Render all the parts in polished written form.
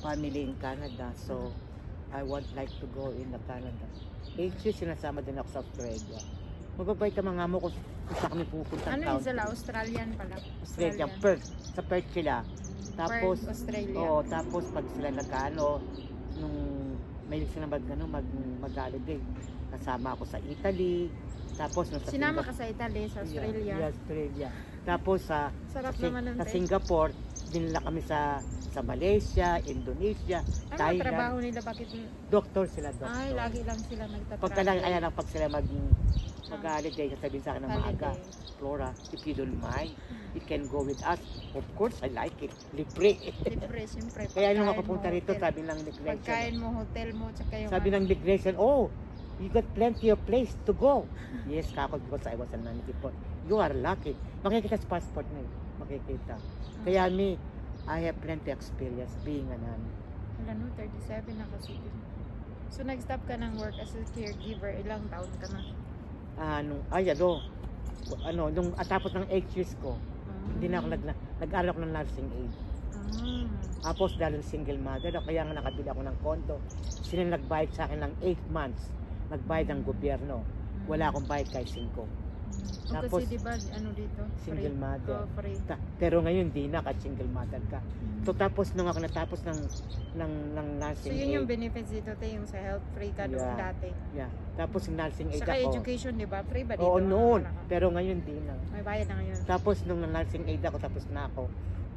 Family in Canada, so I would like to go in the Canada. HU, sinasama din ako sa Australia. Mababait ka mga mo kung saan kami pupunta. Ano yun sila? Australian pala. Australia, Perth. Sa Perth sila. Tapos, Perth, Australia. Oo, tapos pag sila nagkano, nung may sila mag-holiday, kasama ako sa Italy. Tapos, nung sa Sinama ka sa Italy, sa Australia. Yeah, Australia. Tapos, Sarap naman ng sa Singapore, dinala kami sa Malaysia, Indonesia, ano Thailand. trabaho nila? Bakit? Doktor sila, doktor. Ay, lagi lang sila nagtatrabaho. Pagka lang, ayan lang, pag sila mag-holiday, sabihin sa akin ng maaga, Flora, if you don't mind, you can go with us. Of course, I like it. Libre. Libre, siyempre. Kaya nung makapunta rito, sabi ng migration. Pagkain mo, hotel mo, tsaka yung... Sabi ng migration, oh, you got plenty of place to go. Yes, kako, because I was a non-deport. You are lucky. Makikita sa passport na yun. Makikita. Kaya I have plenty experience being a nun. Wala no, 37 na kasi. So, nag-stop ka ng work as a caregiver. Ilang taon ka na? Nung tapos ng 8 years ko, hindi na ako nag-aral ako ng nursing aid. Tapos dahil single mother, kaya nga nakabili ako ng condo. Sila nagbayad sa akin ng 8 months. Nagbayad ng gobyerno. Wala akong bayad kahit 5. Tapos, kasi diba, dito? Single free. mother. Oh, free. Pero ngayon, di na, kahit single mother ka. So tapos nung ako natapos ng nursing aid. So yun yung aid, benefits dito, yung sa health, free ka doon dati. Yeah. Tapos yung nursing aid Saka ako. education, di ba? Free ba dito? Oo, noon. Pero ngayon, di na. May bayad na ngayon. Tapos nung nursing aid ako, tapos na ako.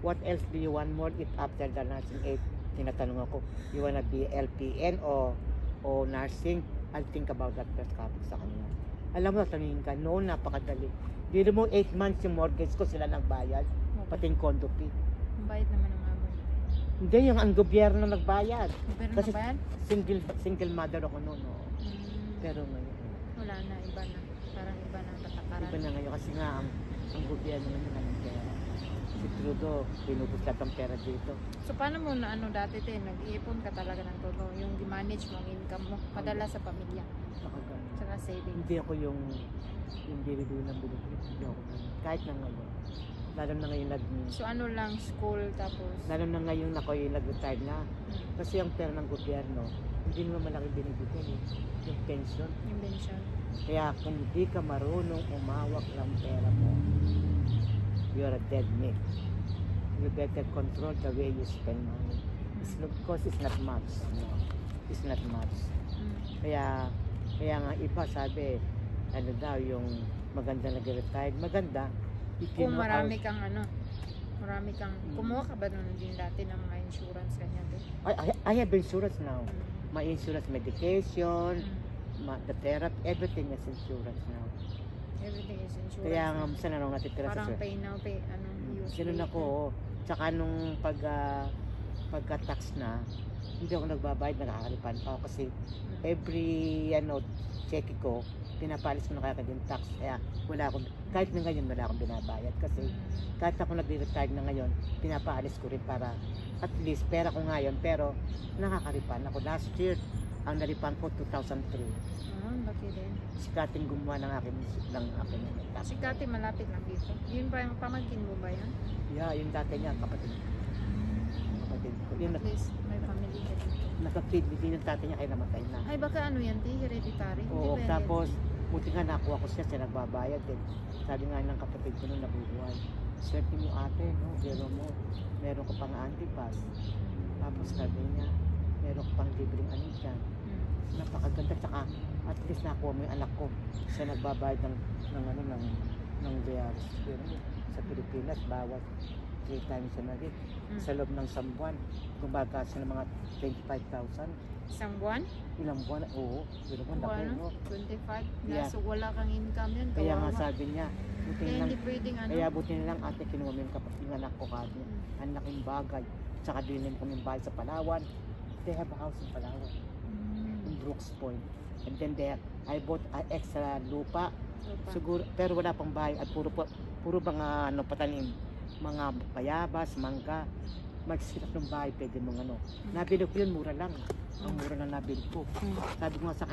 What else do you want more if after the nursing aid? Tinatanong ako, you wanna be LPN o nursing? I'll think about that first topic sa kanila. Alam mo, tanungin ka, noon napakadali. Dito mo 8 months yung mortgage ko, sila nagbayad. Pati yung condo fee. Ang bayad naman ng amo. Hindi, ang gobyerno nagbayad. Gobyerno Kasi nagbayad? Single mother ako noon. Pero ngayon. Wala na, iba na. Parang iba na patakaran. Iba na ngayon kasi nga ang gobyerno naman ang pera. Si Trudeau, pinubos lahat ang pera dito. So paano mo na dati nag-iipon ka talaga ng todo? Yung di-manage mo ang income mo, padala sa pamilya. Saka saving. Hindi ako yung bibili ng binibili. Hindi ako ganun. Kahit na ngayon. Lalo na ngayon So ano lang, school tapos? Lalo na ngayon ako yung nag-retire na. Kasi ang pera ng gobyerno, hindi naman malaki binibigyan yung pension. Yung pension. Kaya kung hindi ka marunong umawak ng pera mo, you're a dead meat. You better control the way you spend money. Because it's not much. No. It's not much. Kaya nga iba sabi, yung maganda nag-retire, maganda. Kung marami kang kumuha ka ba nun din dati ng mga insurance ganyan din? I have insurance now. My insurance, medication, the therapy, everything is insurance now. Everything is insurance. Kaya nga, saan na natitira sa parang pay now, use ganun ako. Tsaka nung pagka-tax na, hindi ako nagbabayad, nakakalipan pa ako kasi every check ko, pinapalis ko na kaya yung tax. Kaya wala akong, kahit na ngayon wala akong binabayad kasi kahit ako nag-retire na ngayon, pinapaalis ko rin para at least pera ko ngayon, pero nakakaripan ako. Last year, ang naripan ko 2003. Laki din. Si Kating gumawa ng akin tax. Si Kati malapit lang dito. Yun ba yung pamangkin mo ba yan? Yeah, yung dati niya, kapatid ko. At least may family ka dito. Nakakid, hindi yung tatay niya kaya namatay na. Ay baka yan, hereditary? Oo, tapos buti nga nakuha ko siya nagbabayad din. Sabi nga ng kapatid ko nung nabubuhay, swerte mo ate, no? Pero mo, meron ko pang antipas. Tapos sabi niya, meron ko pang libreng dyan. Napakaganda, tsaka at least nakuha mo yung anak ko. Siya nagbabayad ng dialysis. Pero sa Pilipinas, bawat 3 times na rin. Sa loob ng isang buwan, gumagas ng mga 25,000. Isang buwan? Ilang buwan? Oo. Ilang buwan laki, no? 25? Yeah. So wala kang income yan. Kaya nga sabi niya, hindi pwedeng kaya buti na lang ate, kinuha mo yung anak ko kanya. Ang laking bagay. Tsaka din kami bahay sa Palawan. They have a house in Palawan. In Brooks Point. And then I bought extra lupa. Siguro, pero wala pang bahay. At puro mga patanim. Mga bayabas, mangga. Magsilap ng bahay, pwede mong Nabili ko yun, mura lang. Ang mura na nabili ko. Sabi ko nga sa